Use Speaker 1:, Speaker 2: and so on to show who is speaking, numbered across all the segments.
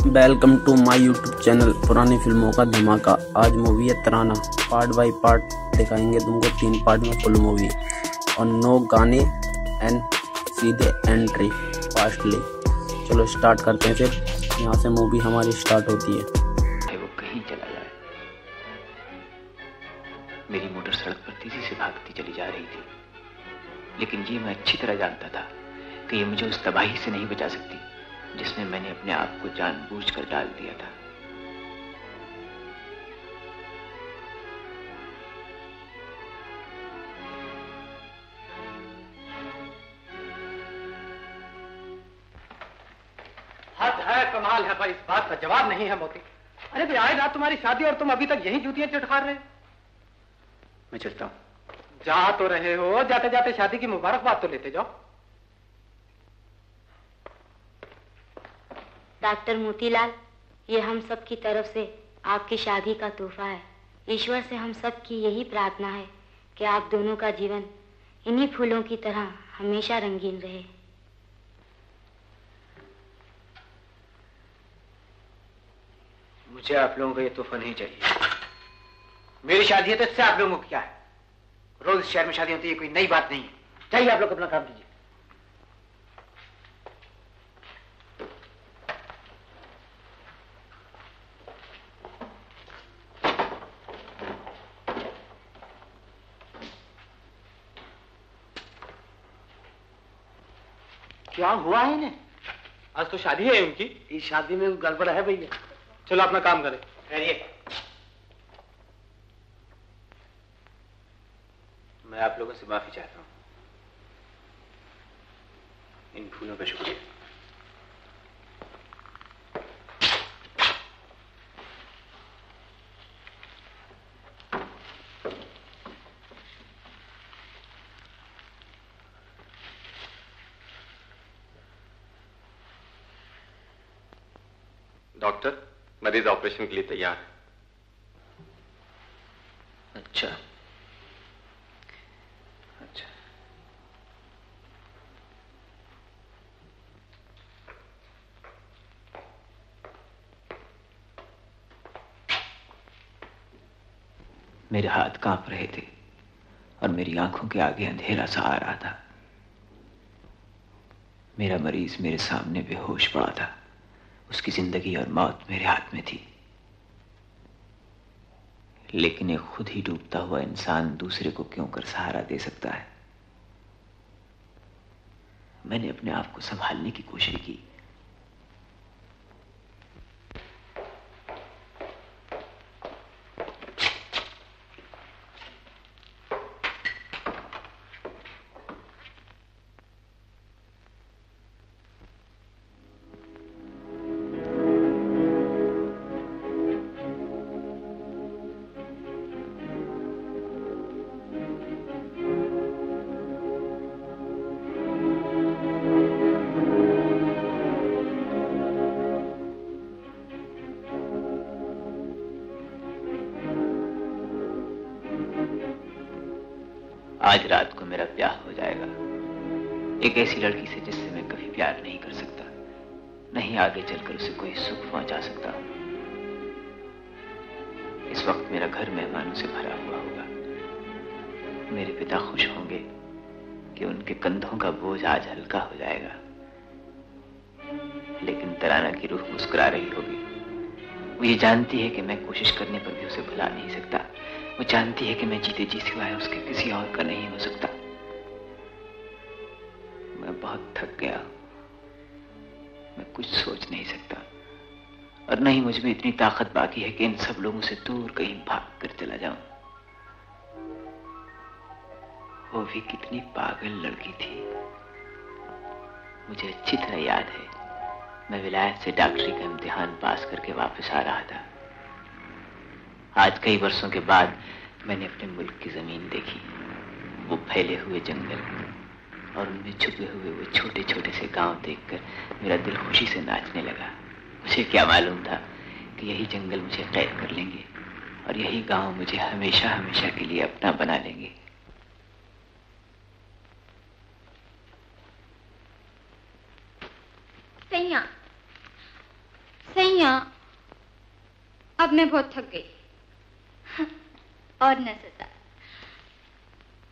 Speaker 1: Welcome to my YouTube channel पुरानी फिल्मों का धमाका। आज मूवी है तराना। पार्ट बाय पार्ट दिखाएंगे तुमको, 3 पार्ट में फुल मूवी और नो गाने एंड सीधे एंट्री फास्टली। चलो स्टार्ट करते हैं, फिर यहाँ से मूवी हमारी स्टार्ट होती है।
Speaker 2: वो कहीं चला जाए। मेरी मोटर सड़क पर तेजी से भागती चली जा रही थी, लेकिन ये मैं अच्छी तरह जानता था कि ये मुझे उस तबाही से नहीं बचा सकती जिसमें मैंने अपने आप को जानबूझकर डाल दिया था।
Speaker 3: हद है, कमाल है भाई, इस बात का जवाब नहीं है मोती। अरे भाई, आए रात तुम्हारी शादी और तुम अभी तक यही जूतियां चटकार रहे।
Speaker 2: मैं चलता हूं।
Speaker 3: जा तो रहे हो, जाते जाते शादी की मुबारकबाद तो लेते जाओ।
Speaker 4: डॉक्टर मोतीलाल, ये हम सब की तरफ से आपकी शादी का तोहफा है। ईश्वर से हम सब की यही प्रार्थना है कि आप दोनों का जीवन इन्हीं फूलों की तरह हमेशा रंगीन रहे।
Speaker 3: मुझे आप लोगों का ये तोहफा नहीं चाहिए। मेरी शादी है तो इससे आप लोगों को क्या है? रोज शहर में शादी होती है, कोई नई बात नहीं है। चाहिए आप लोग अपना काम कीजिए। क्या हुआ है इन्हें?
Speaker 5: आज तो शादी है उनकी।
Speaker 3: इस शादी में गड़बड़ है भैया।
Speaker 5: चलो अपना काम करें।
Speaker 2: मैं आप लोगों से माफी चाहता हूं। इन फूलों का शुक्रिया।
Speaker 5: डॉक्टर, मरीज ऑपरेशन के लिए तैयार है।
Speaker 2: अच्छा अच्छा। मेरे हाथ कांप रहे थे और मेरी आंखों के आगे अंधेरा सा आ रहा था। मेरा मरीज मेरे सामने बेहोश पड़ा था। उसकी जिंदगी और मौत मेरे हाथ में थी, लेकिन एक खुद ही डूबता हुआ इंसान दूसरे को क्यों कर सहारा दे सकता है? मैंने अपने आप को संभालने की कोशिश की। आज रात को मेरा ब्याह हो जाएगा एक ऐसी लड़की से जिससे मैं कभी प्यार नहीं कर सकता, नहीं आगे चलकर उसे कोई सुख पहुंचा सकता। इस वक्त मेरा घर मेहमानों से भरा हुआ होगा। मेरे पिता खुश होंगे कि उनके कंधों का बोझ आज हल्का हो जाएगा, लेकिन तराना की रूह मुस्कुरा रही होगी। वो ये जानती है कि मैं कोशिश करने पर भी उसे भुला नहीं सकता। वो जानती है कि मैं जीते जी सिवाय उसके किसी और का नहीं हो सकता। मैं बहुत थक गया। मैं कुछ सोच नहीं सकता और नहीं मुझ में इतनी ताकत बाकी है कि इन सब लोगों से दूर कहीं भाग कर चला जाऊं। वो भी कितनी पागल लड़की थी, मुझे अच्छी तरह याद है। मैं विलायत से डॉक्टरी का इम्तिहान पास करके वापस आ रहा था। आज कई वर्षों के बाद मैंने अपने मुल्क की जमीन देखी। वो फैले हुए जंगल और उनमें छुपे हुए वो छोटे छोटे से गांव देखकर मेरा दिल खुशी से नाचने लगा। मुझे क्या मालूम था कि यही जंगल मुझे कैद कर लेंगे और यही गांव मुझे हमेशा हमेशा के लिए अपना बना लेंगे।
Speaker 4: सैया, सैया,
Speaker 6: अब मैं बहुत थक गई। और न सता,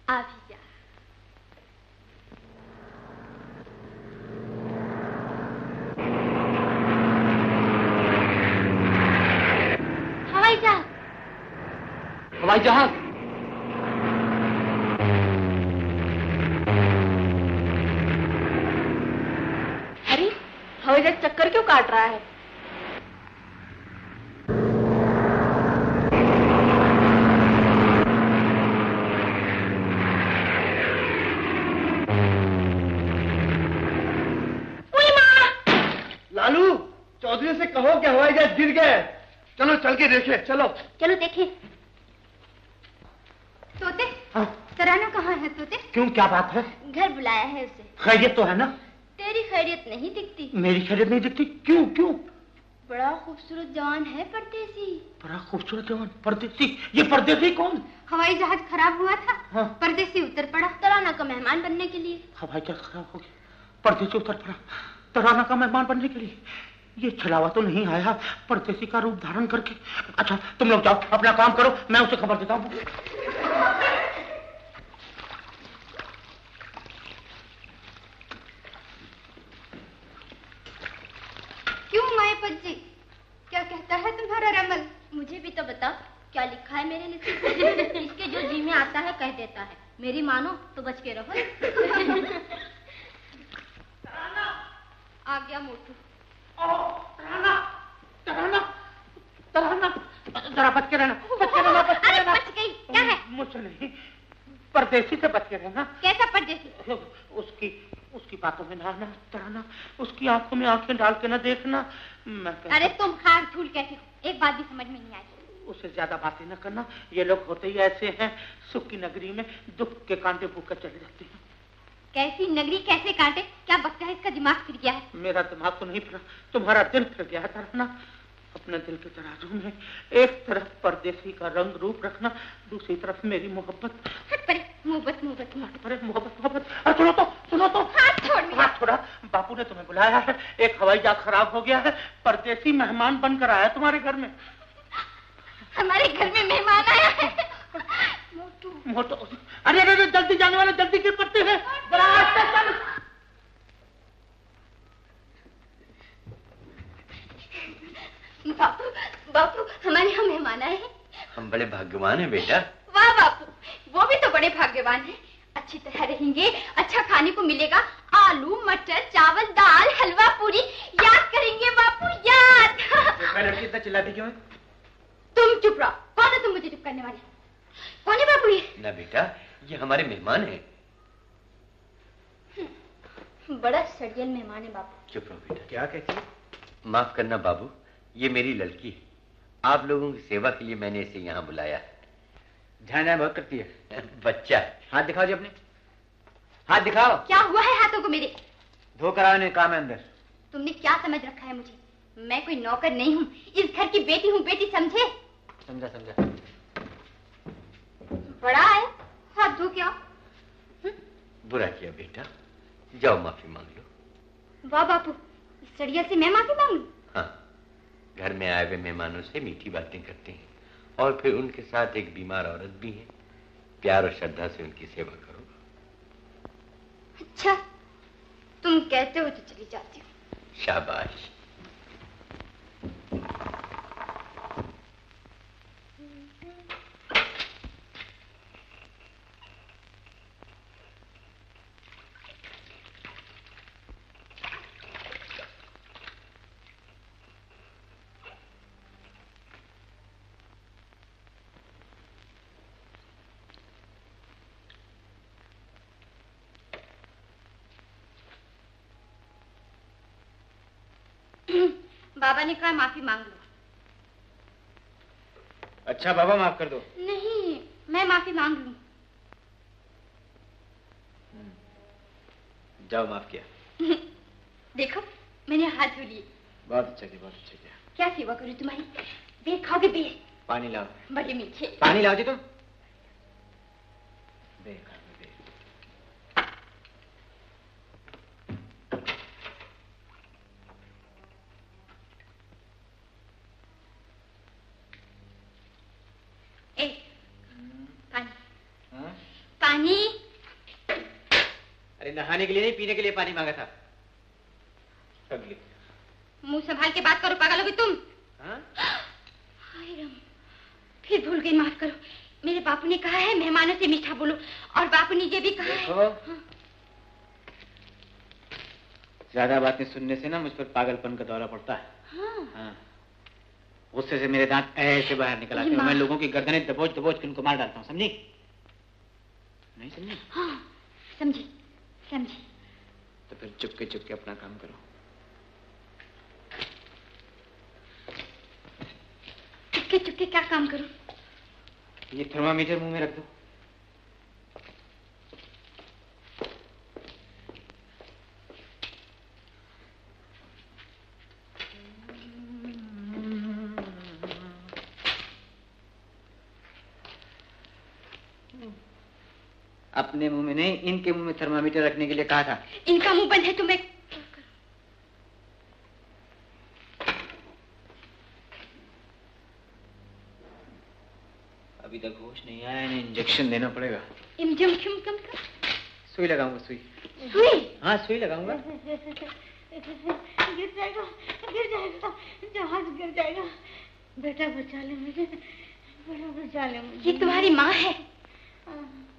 Speaker 6: आ भी जा। हवाई जहाज,
Speaker 3: हवाई जहाज।
Speaker 6: अरे हवाई जहाज चक्कर क्यों काट रहा है?
Speaker 3: लालू, चौधरी से कहो कि हवाई जहाज गिर गए। चलो चल के देखे। चलो
Speaker 6: चलो देखे। तोते,
Speaker 3: हाँ?
Speaker 6: तराना कहाँ है तोते?
Speaker 3: क्यों, क्या बात है?
Speaker 6: घर बुलाया है उसे।
Speaker 3: खैरियत तो है ना?
Speaker 6: तेरी खैरियत नहीं दिखती।
Speaker 3: मेरी खैरियत नहीं दिखती? क्यों क्यों?
Speaker 6: बड़ा खूबसूरत जवान है परदेसी।
Speaker 3: बड़ा खूबसूरत जवान परदेसी? ये परदेसी कौन?
Speaker 6: हवाई जहाज खराब हुआ था,
Speaker 3: हाँ?
Speaker 6: परदेसी उतर पड़ा तराना का मेहमान बनने के लिए।
Speaker 3: हवाई जहाज खराब हो गया, परदेसी उतर पड़ा तराना का मेहमान बनने के लिए। ये छलावा तो नहीं आया परदेसी का रूप धारण करके। अच्छा तुम लोग जाओ, अपना काम करो, मैं उसे खबर देता हूँ।
Speaker 6: क्यों मायापत जी, क्या कहता है तुम्हारा रमल? मुझे भी तो बताओ, क्या लिखा है मेरे नसीब? इसके जो जी में आता है कह देता है, मेरी मानो तो बच के रहो। आ गया मोटू।
Speaker 3: तराना, तराना, तराना, जरा बच के रहना, बच के रहना, बच के रहना।
Speaker 6: बच गई, क्या है?
Speaker 3: मुझसे नहीं, परदेसी से बच के रहना।
Speaker 6: कैसा परदेसी?
Speaker 3: उसकी बातों में ना आना तराना, उसकी आंखों में आंखें डाल के ना देखना।
Speaker 6: अरे तुम खाक धूल कहते हो, एक बात भी समझ में नहीं आई।
Speaker 3: उससे ज्यादा बातें न करना, ये लोग होते ही ऐसे हैं, सुख की नगरी में दुख के कांटे भूख कर चले जाते हैं।
Speaker 6: कैसी नगरी कैसे कांटे, क्या बकता है, इसका दिमाग फिर गया है?
Speaker 3: मेरा दिमाग तो नहीं फिरा, तुम्हारा दिल फिर गया तराना। अपने दिल के तराजू में एक तरफ परदेसी का रंग रूप रखना, दूसरी तरफ मेरी मोहब्बत।
Speaker 6: हट परे, मोहब्बत मोहब्बत
Speaker 3: मोहब्बत मोहब्बत। सुनो तो
Speaker 6: हाथ छोड़ मेरा।
Speaker 3: हाथ छोड़ा। बापू ने तुम्हें बुलाया है, एक हवाई जहाज खराब हो गया है, परदेसी मेहमान बनकर आया तुम्हारे घर में।
Speaker 6: हमारे घर में मेहमान आया है। मोटू
Speaker 3: मोटू, अरे अरे जल्दी जाने वाले, जल्दी गिर पड़ते हैं, जरा आस्ते चल।
Speaker 6: बापू, बापू हमारे यहाँ मेहमान आए हैं।
Speaker 2: हम बड़े भाग्यवान हैं बेटा।
Speaker 6: वाह बापू, वो भी तो बड़े भाग्यवान हैं। अच्छी तरह रहेंगे, अच्छा खाने को मिलेगा, आलू मटर चावल दाल हलवा पूरी, याद करेंगे बापू, याद।
Speaker 3: लड़की इतना चिल्लाती क्यों है?
Speaker 6: तुम चुप रहो, कौन है तुम मुझे चुप करने वाले? कौन है बापू ये?
Speaker 2: ना बेटा, ये हमारे मेहमान हैं।
Speaker 6: बड़ा सड़ियल मेहमान है बापू।
Speaker 2: चुप रहो बेटा।
Speaker 3: क्या कहती है?
Speaker 2: माफ करना बाबू, ये मेरी लड़की है। आप लोगों की सेवा के लिए मैंने इसे यहाँ बुलाया है।
Speaker 3: ध्यान बहुत करती है।
Speaker 2: बच्चा,
Speaker 3: हाथ दिखाओ जी अपने, हाथ दिखाओ।
Speaker 6: क्या हुआ है हाथों को मेरे?
Speaker 3: धोकर आने काम है अंदर।
Speaker 6: तुमने क्या समझ रखा है मुझे? मैं कोई नौकर नहीं हूँ, इस घर की बेटी हूँ, बेटी समझे?
Speaker 3: समझा समझा।
Speaker 6: बड़ा है, हाथ धो क्या?
Speaker 2: बुरा किया बेटा, जाओ माफी मांग लो।
Speaker 6: वाह बापू, इस सड़िया से मैं माफी मांग लूं?
Speaker 2: हाँ, घर में आए हुए मेहमानों से मीठी बातें करते हैं और फिर उनके साथ एक बीमार औरत भी है। प्यार और श्रद्धा से उनकी सेवा करो।
Speaker 6: अच्छा, तुम कहते हो तो चली जाती हूँ।
Speaker 2: शाबाश।
Speaker 6: बाबा ने कहा माफी मांग लो।
Speaker 3: अच्छा बाबा माफ कर दो।
Speaker 6: नहीं, मैं माफी मांग लूं।
Speaker 3: जाओ, माफ किया।
Speaker 6: देखो, मैंने हाथ धो लिए।
Speaker 3: बहुत अच्छा किया, बहुत अच्छा किया।
Speaker 6: क्या सेवा करूं तुम्हारी? बेर खाओगे बेर?
Speaker 3: पानी लाओ।
Speaker 6: बड़े मीठे।
Speaker 3: पानी लाओ जी तुम। बेर खाओ बेर।
Speaker 7: नहाने के लिए नहीं, पीने के लिए पानी मांगा था। अगली
Speaker 6: मुंह संभाल के बात करो, पागल हो गई तुम?
Speaker 7: हाँ?
Speaker 6: हाय राम, फिर भूल गई, माफ करो। मेरे बापू ने कहा है मेहमानों से मीठा बोलो, और बापू ने ये भी कहा है। हाँ।
Speaker 7: ज्यादा बातें सुनने से ना मुझ पर पागलपन का दौरा पड़ता है।
Speaker 6: हाँ।
Speaker 7: हाँ। गुस्से से मेरे दांत ऐसे बाहर निकल आते हैं। मैं लोगों की गर्दनें दबोच दबोच के उनको मार डालता हूँ, समझी? नहीं समझी?
Speaker 6: हाँ, समझी समझी।
Speaker 7: तो फिर चुपके अपना काम करो।
Speaker 6: चुपके क्या काम करूं?
Speaker 7: ये थर्मामीटर मुंह में रख दो। अपने मुंह में नहीं, इनके मुंह में थर्मामीटर रखने के लिए कहा था।
Speaker 6: इनका मुंह बंद है तो मैं
Speaker 7: अभी तक होश नहीं आया, इन्हें इंजेक्शन देना पड़ेगा।
Speaker 6: इंजेक्शन कम कर।
Speaker 7: सुई लगाऊंगा, सुई। हाँ, सुई लगाऊंगा।
Speaker 6: गिर जाएगा जहाज गिर जाएगा। बेटा बचा ले मुझे, बेटा बचा ले मुझे। ये तुम्हारी माँ है?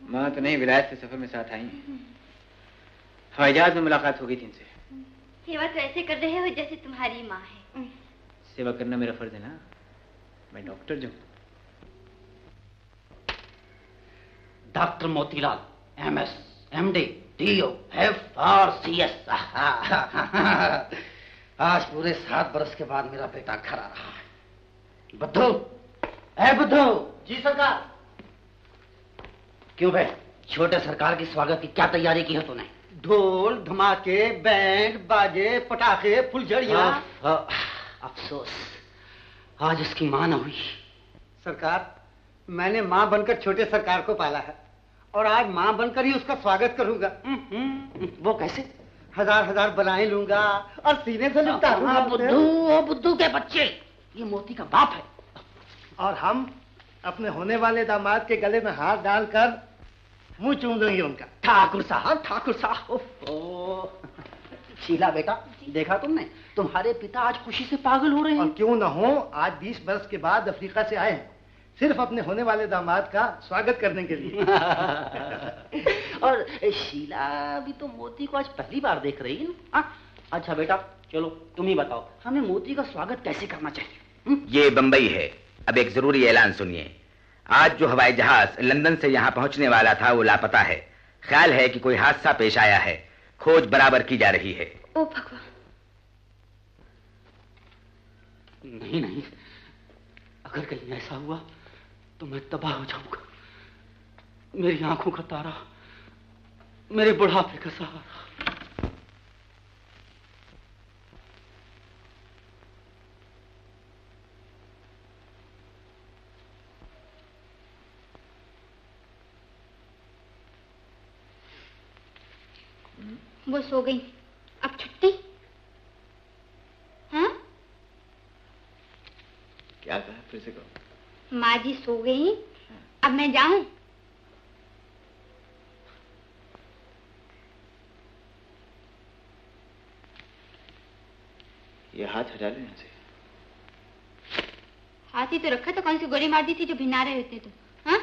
Speaker 7: माँ तो नहीं, विलायत से सफर में साथ आई। हवाई जहाज में मुलाकात हो गई थी इनसे।
Speaker 6: सेवा तो ऐसे कर रहे हो जैसे तुम्हारी माँ है।
Speaker 7: सेवा करना मेरा फर्ज है ना, मैं डॉक्टर जो।
Speaker 3: Doctor Motilal, MS, MD, DO, FR, CS। आज पूरे 7 बरस के बाद मेरा बेटा घर आ रहा है। बुद्धू, बुद्धू। जी सरकार। क्यों बे, छोटे सरकार की स्वागत की क्या तैयारी की है तूने? ढोल धमाके, बैंड बाजे, पटाखे, फुलझड़ियां। अफसोस आज उसकी मां न हुई। सरकार, मैंने मां बनकर छोटे सरकार को पाला है और आज मां बनकर ही उसका स्वागत करूंगा। वो कैसे? हजार बनाए लूंगा और सीने से लिपटा लूंगा। बुद्धू के बच्चे, ये मोती का बाप है। और हम अपने होने वाले दामाद के गले में हाथ डालकर मुंह चूम देंगे उनका। ठाकुर साहब। शीला बेटा, देखा तुमने, तुम्हारे पिता आज खुशी से पागल हो रहे हैं। और क्यों न हो, आज 20 बरस के बाद अफ्रीका से आए हैं, सिर्फ अपने होने वाले दामाद का स्वागत करने के लिए। और शीला भी तो मोती को आज पहली बार देख रही है ना। अच्छा बेटा, चलो तुम ही बताओ, हमें मोती का स्वागत कैसे करना चाहिए?
Speaker 8: ये बंबई है। अब एक जरूरी ऐलान सुनिए। आज जो हवाई जहाज लंदन से यहाँ पहुंचने वाला था वो लापता है। ख्याल है कि कोई हादसा पेश आया है। खोज बराबर की जा रही है।
Speaker 6: ओ भगवान।
Speaker 3: नहीं, अगर कहीं ऐसा हुआ तो मैं तबाह हो जाऊंगा। मेरी आंखों का तारा, मेरे बुढ़ापे का सहारा।
Speaker 6: वो सो गई, अब छुट्टी? हाँ?
Speaker 7: क्या कहा, फिर से कहो।
Speaker 6: माँ जी सो गई, अब मैं जाऊं?
Speaker 7: ये हाथ हटा लो यहाँ से।
Speaker 6: हाथ ही तो रखा था, कौन सी गोली मार दी थी जो भिन्ना रहे होते तुम? हाँ?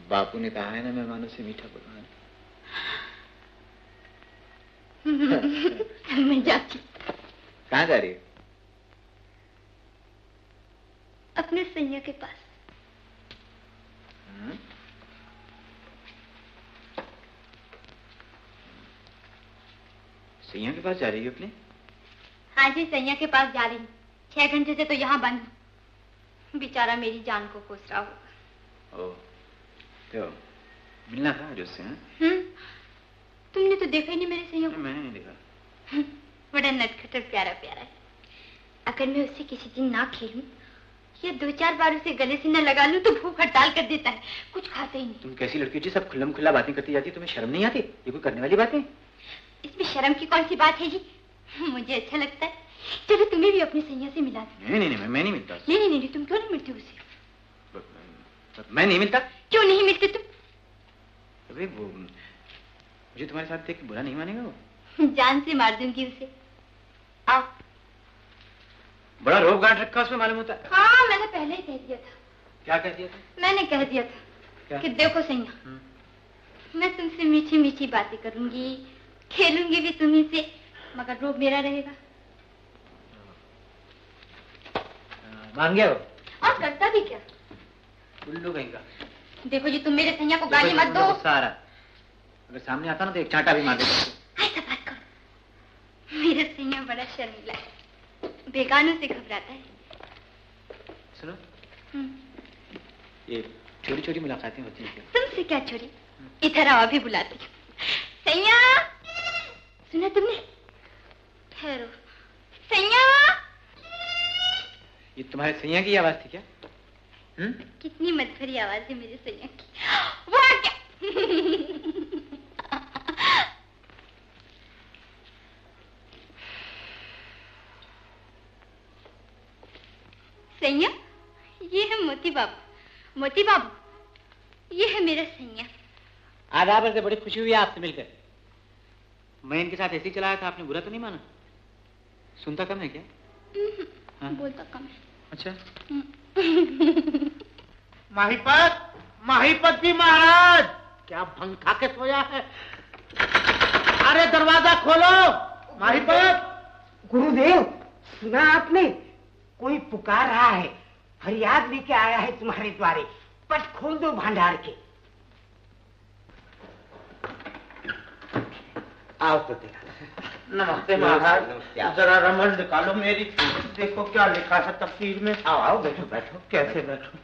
Speaker 7: बापू ने कहा है ना मेहमानों से मीठा बोलना।
Speaker 6: मैं जाती।
Speaker 7: कहाँ जा रही है?
Speaker 6: अपने सैया के पास।
Speaker 7: सैया के पास जा रही है अपने?
Speaker 6: हाँ जी, सैया के पास जा रही हूँ। 6 घंटे से तो यहाँ बंद हूँ। बेचारा मेरी जान को कोस रहा होगा।
Speaker 7: ओह, तो मिलना था आज उससे?
Speaker 6: तुमने तो देखा ही नहीं मेरे सैया को।
Speaker 7: मैंने नहीं देखा।
Speaker 6: बड़ा नटखट प्यारा है। अगर मैं उससे किसी दिन ना खेलूं या 2-4 बार उसे गले से न लगा लूं तो भूख हड़ताल कर देता है, कुछ खाता ही नहीं।
Speaker 7: तुम कैसी लड़की जी, सब खुल्लम खुल्ला बातें करती जाती, तुम्हें शर्म नहीं आती? ये कोई करने वाली बातें?
Speaker 6: इसमें शर्म की कौन सी बात है जी? मुझे अच्छा लगता है। चलो तुम्हें भी अपने सैया से मिला दो।
Speaker 7: नहीं, मैं नहीं मिलता।
Speaker 6: नहीं, तुम क्यों नहीं मिलते उसे?
Speaker 7: मैं नहीं मिलता?
Speaker 6: क्यों नहीं मिलते तुम?
Speaker 7: अरे मुझे तुम्हारे साथ देख के बुरा नहीं मानेगा वो?
Speaker 6: जान से मार दूंगी उसे। आओ।
Speaker 7: बड़ा रोब गांठ रखा उसमें मालूम होता है।
Speaker 6: हाँ, मैंने पहले ही कह दिया था।
Speaker 7: क्या कह दिया था?
Speaker 6: मैंने कह दिया था कि देखो सैया, मैं तुमसे मीठी मीठी बातें करूंगी, खेलूंगी भी तुम्ही से, मगर रोब मेरा रहेगा।
Speaker 7: मान गया वो?
Speaker 6: और करता भी क्या?
Speaker 7: उल्लू कहीं का।
Speaker 6: देखो जी, तुम मेरे सैया को गाली मत दो।
Speaker 7: सारा अगर सामने आता ना तो एक चांटा भी मार देगा।
Speaker 6: ऐसा बात करो। मेरा सैया बड़ा शर्मीला है, बेगानों से घबराता है।
Speaker 7: सुनो, ये छोटी छोटी मुलाकातें होती हैं क्या?
Speaker 6: तुमसे क्या छोड़ी? इधर आओ, अभी बुलाती हूँ। सैया, सुना तुमने? ठहरो। सैया,
Speaker 7: ये तुम्हारे सैया की आवाज थी क्या?
Speaker 6: कितनी मधुरी आवाज है मेरे सैया की। वो आ क्या? सैया, ये है मोती बाबू। मोती बाबू, ये है मेरा सैया।
Speaker 7: आधार से बड़ी खुशी हुई आपसे मिलकर। मैं इनके साथ ऐसे ही चलाया था, आपने बुरा तो नहीं माना? सुनता कम है क्या? हाँ?
Speaker 6: बोलता कम है।
Speaker 7: अच्छा।
Speaker 3: माहीपत जी महाराज, क्या भंग खा के सोया है? अरे दरवाजा खोलो। माहीपत।
Speaker 9: गुरुदेव, सुना आपने? कोई पुकार रहा है, फरियाद लेके आया है तुम्हारे द्वारे। पट खोल दो भंडार के। आओ तो तेरा।
Speaker 3: नमस्ते महाराज। जरा रमल निकालो मेरी, देखो क्या लिखा है तकदीर में।
Speaker 9: आओ आओ, बैठो बैठो।
Speaker 3: कैसे बैठो?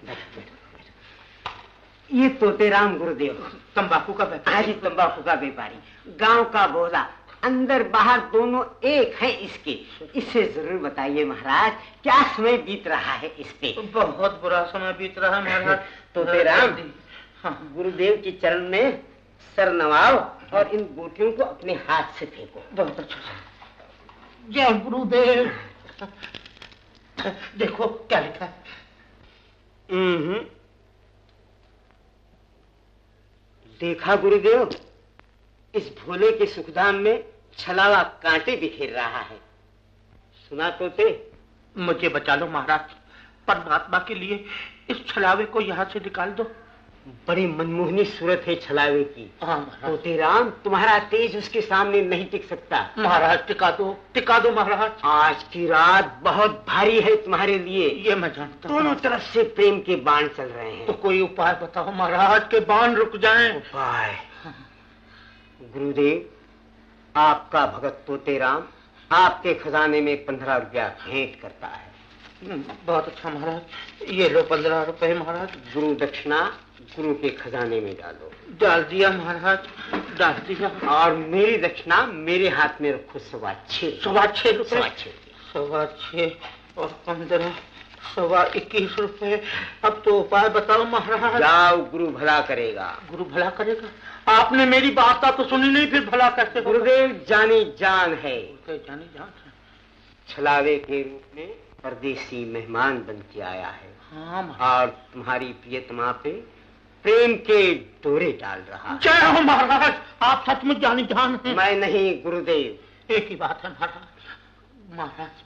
Speaker 9: ये तोतेराम गुरुदेव,
Speaker 3: तंबाकू का व्यापारी।
Speaker 9: आज तंबाकू का व्यापारी, गांव का बोला, अंदर बाहर दोनों एक हैं इसके। इसे जरूर बताइए महाराज, क्या समय बीत रहा है इस पे?
Speaker 3: बहुत बुरा समय बीत रहा है महाराज।
Speaker 9: तोतेराम, गुरुदेव के चरण में सर नवाओ और इन गोटियों को अपने हाथ से फेंको।
Speaker 3: बहुत अच्छा। जय गुरुदेव। देखो क्या लिखा है।
Speaker 9: देखा गुरुदेव, इस भोले के सुखधाम में छलावा कांटे बिखेर रहा है। सुना तोते?
Speaker 3: मुझे बचा लो महाराज, परमात्मा के लिए इस छलावे को यहाँ से निकाल दो।
Speaker 9: बड़ी मनमोहनी सूरत है छलावे की।
Speaker 3: हाँ
Speaker 9: तोतेराम, तुम्हारा तेज उसके सामने नहीं टिक सकता।
Speaker 3: महाराज टिका दो महाराज।
Speaker 9: आज की रात बहुत भारी है तुम्हारे लिए।
Speaker 3: ये मैं जानता हूँ।
Speaker 9: दोनों तरफ से प्रेम के बाण चल रहे हैं।
Speaker 3: तो कोई उपाय बताओ महाराज, के बाण रुक जाएं।
Speaker 9: उपाय? गुरुदेव, आपका भगत तोतेराम आपके खजाने में 15 रुपया भेंट करता है।
Speaker 3: बहुत अच्छा महाराज, ये लो 15 रुपए महाराज।
Speaker 9: गुरु दक्षिणा गुरु के खजाने में डालो।
Speaker 3: डाल दिया महाराज, डाल दिया।
Speaker 9: और मेरी दक्षिणा मेरे हाथ में रखो 6.25 रुपए।
Speaker 3: 6.25 और 15 21 रुपए। अब तो उपाय बताओ महाराज।
Speaker 9: जाओ, गुरु भला करेगा।
Speaker 3: गुरु भला करेगा? आपने मेरी बात तो सुनी नहीं, फिर भला कैसे?
Speaker 9: गुरुदेव जानी जान है।
Speaker 3: जानी जान है।
Speaker 9: छलावे के रूप में परदेसी मेहमान बन के आया है।
Speaker 3: हाँ,
Speaker 9: और तुम्हारी प्रियतमा पे प्रेम के डोरे डाल रहा।
Speaker 3: जय हो महाराज, आप सचमुच जानी जान हैं।
Speaker 9: मैं नहीं गुरुदेव।
Speaker 3: एक ही बात है महाराज। महाराज,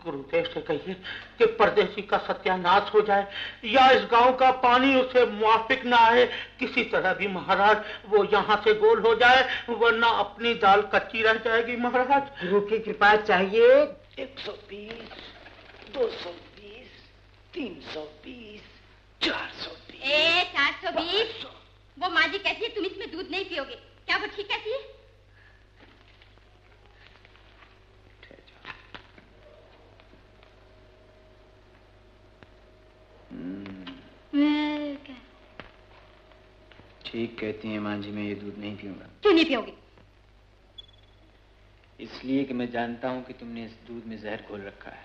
Speaker 3: गुरुदेव से कहिए कि परदेसी का सत्यानाश हो जाए, या इस गांव का पानी उसे मुआफिक ना आए, किसी तरह भी महाराज वो यहाँ से गोल हो जाए, वरना अपनी दाल कच्ची रह जाएगी महाराज।
Speaker 9: गुरु की कृपा चाहिए। 120, 220, 320, 420।
Speaker 6: 420? वो माँ जी कहती है तुम इसमें दूध नहीं पियोगे, क्या वो ठीक कहती है?
Speaker 7: ठीक कहती हैं मां जी, मैं ये दूध नहीं पीऊंगा।
Speaker 6: क्यों नहीं पियोगे?
Speaker 7: इसलिए कि मैं जानता हूं कि तुमने इस दूध में जहर घोल रखा है।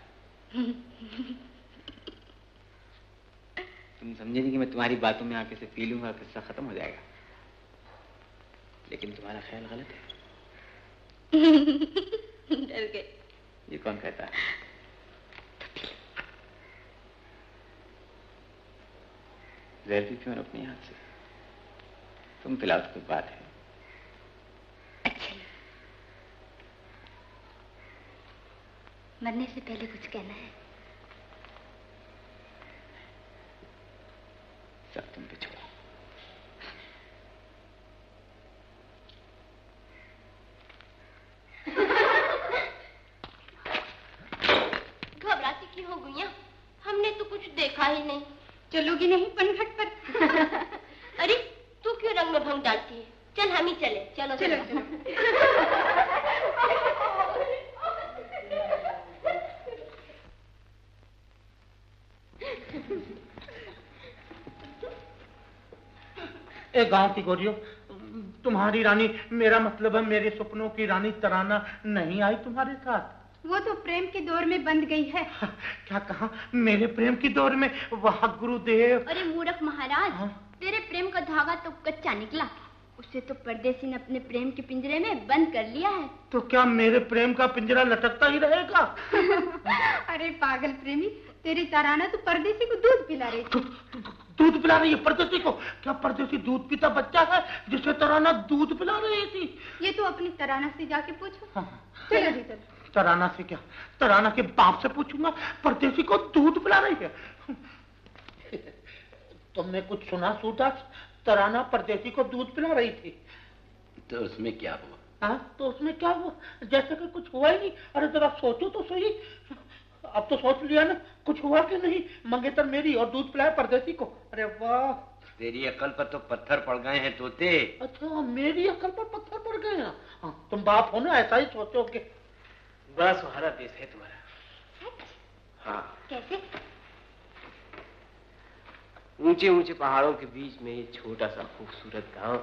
Speaker 7: तुम समझेगी कि मैं तुम्हारी बातों में आके से पी लूंगा, किस्सा खत्म हो जाएगा। लेकिन तुम्हारा ख्याल गलत है।
Speaker 6: डर गए।
Speaker 7: ये कौन कहता है? जहर भी क्यों अपने हाथ से? तुम पिलाओ तो कोई बात है।
Speaker 6: मरने से पहले कुछ कहना है?
Speaker 2: सब तुम पे छोड़ो।
Speaker 6: घबराती क्यों हो गुइया? हमने तो कुछ देखा ही नहीं। चलोगी नहीं पनघट पर? अरे तू क्यों रंग में भंग डालती है? चल हम ही चले। चलो चलो, चलो।
Speaker 3: ए गांव की गोरियों, तुम्हारी रानी, मेरा मतलब है मेरे सपनों की रानी तराना नहीं आई तुम्हारे साथ?
Speaker 6: वो तो प्रेम के दौर में बंध गई है।
Speaker 3: क्या कहा? मेरे प्रेम की दौर में? वाह गुरुदेव।
Speaker 6: अरे मूर्ख महाराज, तेरे प्रेम का धागा तो कच्चा निकला। उसे तो परदेसी ने अपने प्रेम के पिंजरे में बंद कर लिया है।
Speaker 3: तो क्या मेरे प्रेम का पिंजरा लटकता ही रहेगा?
Speaker 6: अरे पागल प्रेमी, तेरी तराना तो परदेसी को दूध पिला रही थी।
Speaker 3: दूध पिला रही है परदेसी को? क्या परदेसी दूध पीता बच्चा है जिसे तराना दूध पिला रही थी?
Speaker 6: ये तो अपनी तराना से जाके पूछो। चलो भीतर।
Speaker 3: तराना से क्या? तराना के बाप से पूछूंगा परदेसी को दूध पिला रही है। तुमने कुछ सुना सूरदास? तराना परदेसी को दूध पिला रही थी।
Speaker 1: तो उसमें क्या हुआ?
Speaker 3: हाँ, तो उसमें क्या हुआ? जैसे कि कुछ हुआ ही नहीं। अरे जरा सोचो तो सही। अब तो सोच लिया ना, कुछ हुआ कि नहीं? मंगेतर मेरी और दूध पिलाया परदेसी को। अरे वाह,
Speaker 1: तेरी अकल पर तो पत्थर पड़ गए हैं तोते।
Speaker 3: अच्छा, मेरी अकल पर पत्थर पड़ गए हैं? हाँ, तुम बाप हो ना, ऐसा ही सोचोगे।
Speaker 5: बड़ा सुहाना देश है तुम्हारा। हाँ।
Speaker 6: कैसे?
Speaker 5: ऊंचे ऊंचे पहाड़ों के बीच में ये छोटा सा खूबसूरत गांव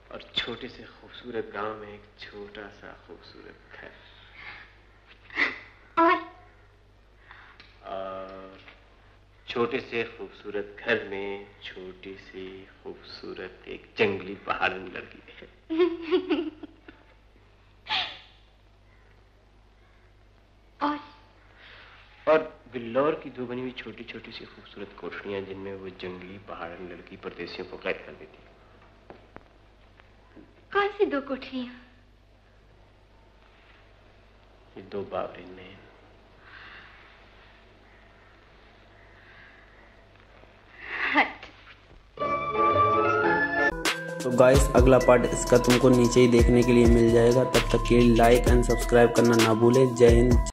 Speaker 5: और छोटे से खूबसूरत गांव में एक छोटा सा खूबसूरत घर और छोटे से खूबसूरत घर में छोटी सी खूबसूरत एक जंगली पहाड़न लड़की है। और बिल्लौर की दो बनी हुई छोटी छोटी सी खूबसूरत कोठरियां जिनमें वो जंगली पहाड़न लड़की परदेसियों को कैद कर देती है।
Speaker 6: कौन सी दो कोठरियां?
Speaker 5: ये दो बावरे नैन।
Speaker 1: तो गाइस, अगला पार्ट इसका तुमको नीचे ही देखने के लिए मिल जाएगा। तब तक के लिए लाइक एंड सब्सक्राइब करना ना भूले। जय हिंद।